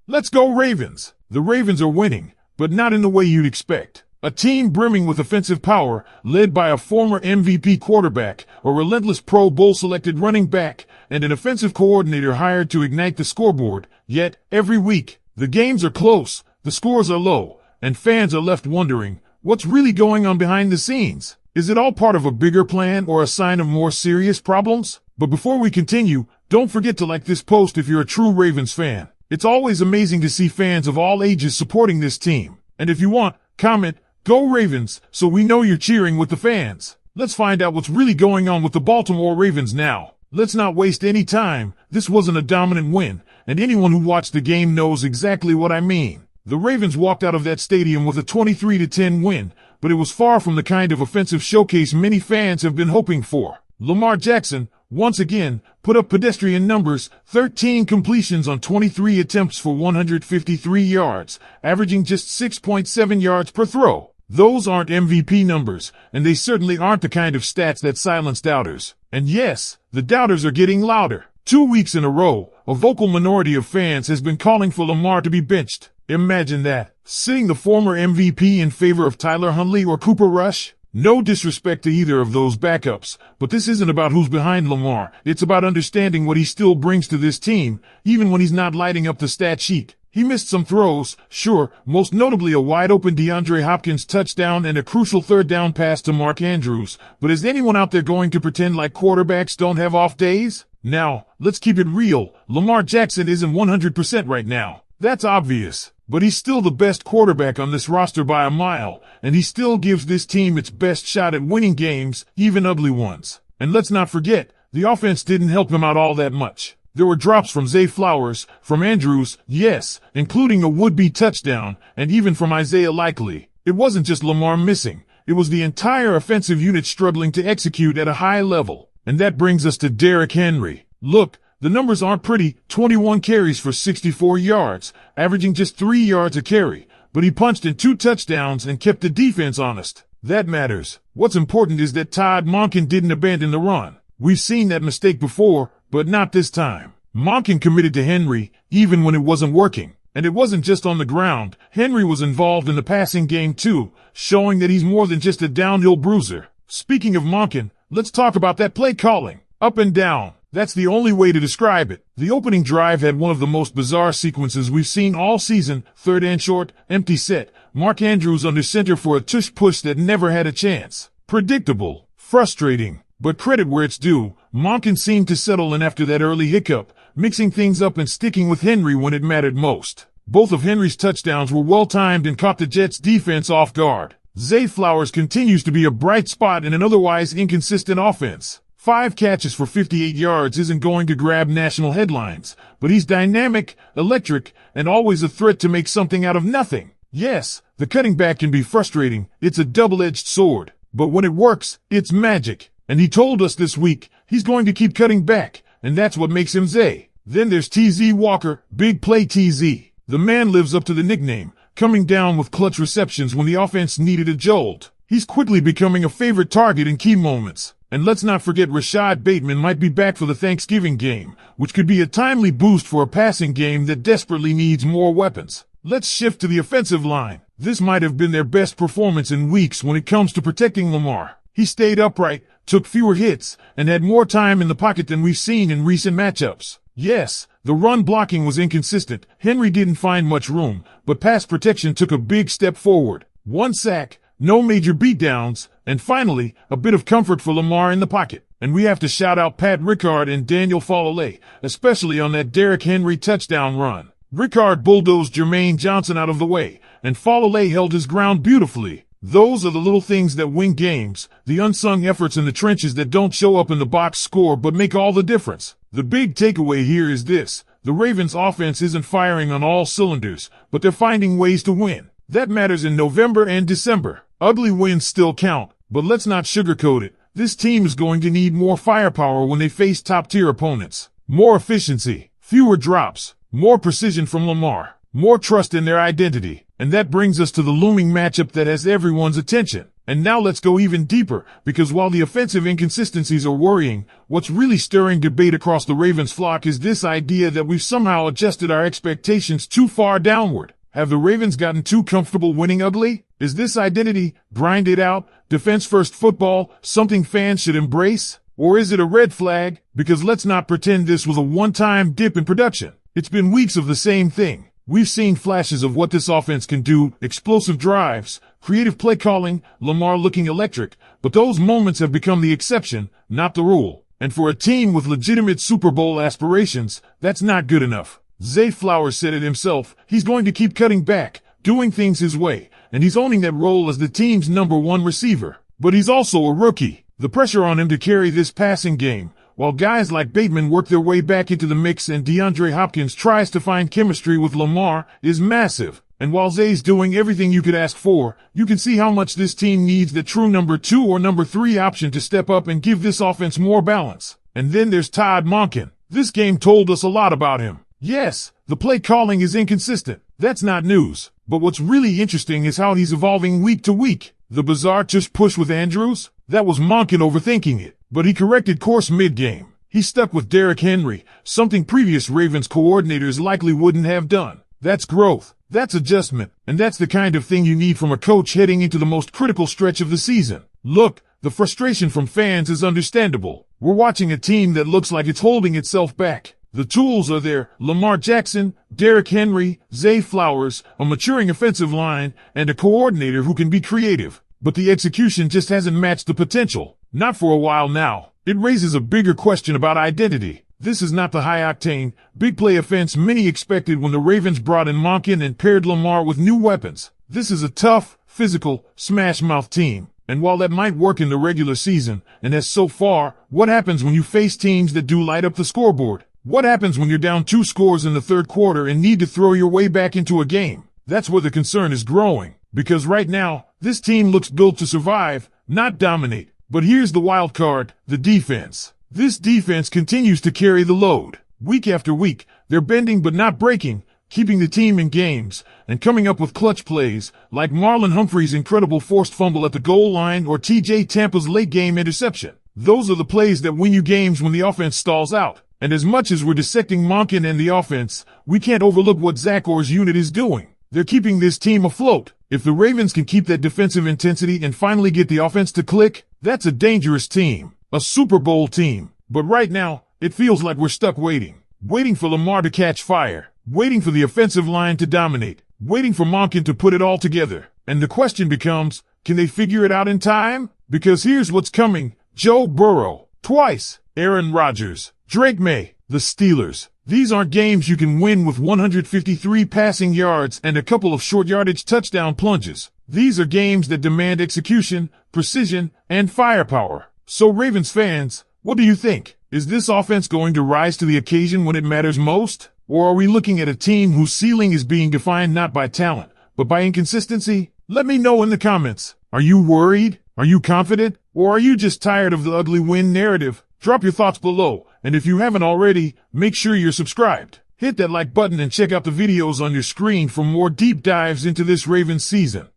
Let's go Ravens! The Ravens are winning, but not in the way you'd expect. A team brimming with offensive power, led by a former MVP quarterback, a relentless Pro Bowl selected running back, and an offensive coordinator hired to ignite the scoreboard. Yet, every week, the games are close, the scores are low, and fans are left wondering, what's really going on behind the scenes? Is it all part of a bigger plan or a sign of more serious problems? But before we continue, don't forget to like this post if you're a true Ravens fan. It's always amazing to see fans of all ages supporting this team. And if you want, comment, "Go Ravens," so we know you're cheering with the fans. Let's find out what's really going on with the Baltimore Ravens now. Let's not waste any time. This wasn't a dominant win, and anyone who watched the game knows exactly what I mean. The Ravens walked out of that stadium with a 23-10 win, but it was far from the kind of offensive showcase many fans have been hoping for. Lamar Jackson, once again, put up pedestrian numbers, 13 completions on 23 attempts for 153 yards, averaging just 6.7 yards per throw. Those aren't MVP numbers, and they certainly aren't the kind of stats that silence doubters. And yes, the doubters are getting louder. 2 weeks in a row, a vocal minority of fans has been calling for Lamar to be benched. Imagine that, sitting the former MVP in favor of Tyler Huntley or Cooper Rush. No disrespect to either of those backups, but this isn't about who's behind Lamar. It's about understanding what he still brings to this team, even when he's not lighting up the stat sheet. He missed some throws, sure, most notably a wide-open DeAndre Hopkins touchdown and a crucial third down pass to Mark Andrews, but is anyone out there going to pretend like quarterbacks don't have off days? Now, let's keep it real. Lamar Jackson isn't 100% right now. That's obvious. But he's still the best quarterback on this roster by a mile, and he still gives this team its best shot at winning games, even ugly ones. And let's not forget, the offense didn't help him out all that much. There were drops from Zay Flowers, from Andrews, yes, including a would-be touchdown, and even from Isaiah Likely. It wasn't just Lamar missing. It was the entire offensive unit struggling to execute at a high level. And that brings us to Derrick Henry. Look, the numbers aren't pretty, 21 carries for 64 yards, averaging just 3 yards a carry, but he punched in 2 touchdowns and kept the defense honest. That matters. What's important is that Todd Monken didn't abandon the run. We've seen that mistake before, but not this time. Monken committed to Henry, even when it wasn't working. And it wasn't just on the ground. Henry was involved in the passing game too, showing that he's more than just a downhill bruiser. Speaking of Monken, let's talk about that play calling. Up and down. That's the only way to describe it. The opening drive had one of the most bizarre sequences we've seen all season. 3rd and short, empty set. Mark Andrews under center for a tush push that never had a chance. Predictable. Frustrating. But credit where it's due. Monken seemed to settle in after that early hiccup, mixing things up and sticking with Henry when it mattered most. Both of Henry's touchdowns were well-timed and caught the Jets' defense off guard. Zay Flowers continues to be a bright spot in an otherwise inconsistent offense. 5 catches for 58 yards isn't going to grab national headlines, but he's dynamic, electric, and always a threat to make something out of nothing. Yes, the cutting back can be frustrating. It's a double-edged sword. But when it works, it's magic. And he told us this week, he's going to keep cutting back, and that's what makes him Zay. Then there's TZ Walker, Big Play TZ. The man lives up to the nickname, coming down with clutch receptions when the offense needed a jolt. He's quickly becoming a favorite target in key moments. And let's not forget Rashad Bateman might be back for the Thanksgiving game, which could be a timely boost for a passing game that desperately needs more weapons. Let's shift to the offensive line. This might have been their best performance in weeks when it comes to protecting Lamar. He stayed upright, took fewer hits, and had more time in the pocket than we've seen in recent matchups. Yes, the run blocking was inconsistent. Henry didn't find much room, but pass protection took a big step forward. 1 sack, no major beatdowns, and finally, a bit of comfort for Lamar in the pocket. And we have to shout out Pat Rickard and Daniel Falele, especially on that Derrick Henry touchdown run. Rickard bulldozed Jermaine Johnson out of the way, and Falele held his ground beautifully. Those are the little things that win games, the unsung efforts in the trenches that don't show up in the box score but make all the difference. The big takeaway here is this: the Ravens' offense isn't firing on all cylinders, but they're finding ways to win. That matters in November and December. Ugly wins still count, but let's not sugarcoat it. This team is going to need more firepower when they face top-tier opponents. More efficiency, fewer drops, more precision from Lamar, more trust in their identity. And that brings us to the looming matchup that has everyone's attention. And now let's go even deeper, because while the offensive inconsistencies are worrying, what's really stirring debate across the Ravens flock is this idea that we've somehow adjusted our expectations too far downward. Have the Ravens gotten too comfortable winning ugly? Is this identity, grind it out, defense-first football, something fans should embrace? Or is it a red flag? Because let's not pretend this was a one-time dip in production. It's been weeks of the same thing. We've seen flashes of what this offense can do, explosive drives, creative play calling, Lamar looking electric, but those moments have become the exception, not the rule. And for a team with legitimate Super Bowl aspirations, that's not good enough. Zay Flowers said it himself, he's going to keep cutting back, doing things his way, and he's owning that role as the team's #1 receiver. But he's also a rookie. The pressure on him to carry this passing game, while guys like Bateman work their way back into the mix and DeAndre Hopkins tries to find chemistry with Lamar, is massive. And while Zay's doing everything you could ask for, you can see how much this team needs the true #2 or #3 option to step up and give this offense more balance. And then there's Todd Monken. This game told us a lot about him. Yes, the play calling is inconsistent. That's not news. But what's really interesting is how he's evolving week to week. The bizarre tush push with Andrews? That was Monken overthinking it. But he corrected course mid-game. He stuck with Derrick Henry, something previous Ravens coordinators likely wouldn't have done. That's growth. That's adjustment. And that's the kind of thing you need from a coach heading into the most critical stretch of the season. Look, the frustration from fans is understandable. We're watching a team that looks like it's holding itself back. The tools are there: Lamar Jackson, Derrick Henry, Zay Flowers, a maturing offensive line, and a coordinator who can be creative. But the execution just hasn't matched the potential. Not for a while now. It raises a bigger question about identity. This is not the high-octane, big-play offense many expected when the Ravens brought in Monken and paired Lamar with new weapons. This is a tough, physical, smash-mouth team. And while that might work in the regular season, and has so far, what happens when you face teams that do light up the scoreboard? What happens when you're down 2 scores in the third quarter and need to throw your way back into a game? That's where the concern is growing. Because right now, this team looks built to survive, not dominate. But here's the wild card: the defense. This defense continues to carry the load. Week after week, they're bending but not breaking, keeping the team in games, and coming up with clutch plays, like Marlon Humphrey's incredible forced fumble at the goal line or TJ Tampa's late-game interception. Those are the plays that win you games when the offense stalls out. And as much as we're dissecting Monken and the offense, we can't overlook what Zach Orr's unit is doing. They're keeping this team afloat. If the Ravens can keep that defensive intensity and finally get the offense to click, that's a dangerous team. A Super Bowl team. But right now, it feels like we're stuck waiting. Waiting for Lamar to catch fire. Waiting for the offensive line to dominate. Waiting for Monken to put it all together. And the question becomes, can they figure it out in time? Because here's what's coming: Joe Burrow, twice; Aaron Rodgers, Drake May, the Steelers. These aren't games you can win with 153 passing yards and a couple of short yardage touchdown plunges. These are games that demand execution, precision, and firepower. So Ravens fans, what do you think? Is this offense going to rise to the occasion when it matters most? Or are we looking at a team whose ceiling is being defined not by talent, but by inconsistency? Let me know in the comments. Are you worried? Are you confident? Or are you just tired of the ugly win narrative? Drop your thoughts below, and if you haven't already, make sure you're subscribed. Hit that like button and check out the videos on your screen for more deep dives into this Ravens season.